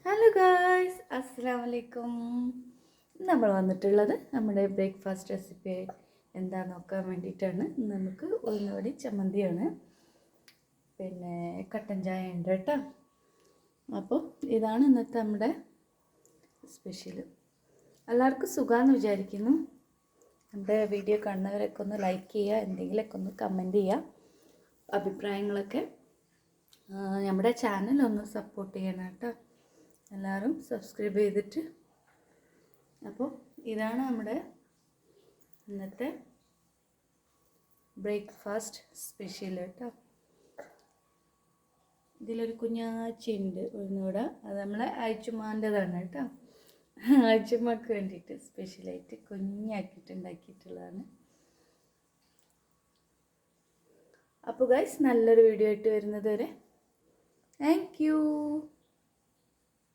Hello guys, അസ്സലാമു അലൈക്കും. നമ്മൾ വന്നിട്ടുള്ളത് നമ്മുടെ ബ്രേക്ക്ഫാസ്റ്റ് റെസിപ്പി എന്താ നോക്കാൻ വേണ്ടിയിട്ടാണ്. നമുക്ക് ഉഴുന്നുവടി ചമ്മന്തിയാണ്, പിന്നെ കട്ടൻ ചായ ഉണ്ട് കേട്ടോ. അപ്പോൾ ഇതാണ് ഇന്നത്തെ നമ്മുടെ സ്പെഷ്യൽ. എല്ലാവർക്കും സുഖമാണെന്ന് വിചാരിക്കുന്നു. നമ്മുടെ വീഡിയോ കാണുന്നവരൊക്കെ ഒന്ന് ലൈക്ക് ചെയ്യുക, എന്തെങ്കിലുമൊക്കെ ഒന്ന് കമൻറ്റ് ചെയ്യുക, അഭിപ്രായങ്ങളൊക്കെ. നമ്മുടെ ചാനലൊന്ന് സപ്പോർട്ട് ചെയ്യണം കേട്ടോ, എല്ലാവരും സബ്സ്ക്രൈബ് ചെയ്തിട്ട്. അപ്പോൾ ഇതാണ് നമ്മുടെ ഇന്നത്തെ ബ്രേക്ക്ഫാസ്റ്റ് സ്പെഷ്യൽ കേട്ടോ. ഇതിലൊരു കുഞ്ഞാച്ചിയുണ്ട് ഉഴുന്നുവട, അത് നമ്മളെ ആഴ്ചമാൻ്റെതാണ് കേട്ടോ. ആഴ്ചമാക്ക് വേണ്ടിയിട്ട് സ്പെഷ്യലായിട്ട് കുഞ്ഞാക്കിയിട്ട് ഉണ്ടാക്കിയിട്ടുള്ളതാണ്. അപ്പോൾ ഗൈസ്, നല്ലൊരു വീഡിയോ ആയിട്ട് വരുന്നത് വരെ താങ്ക് യു.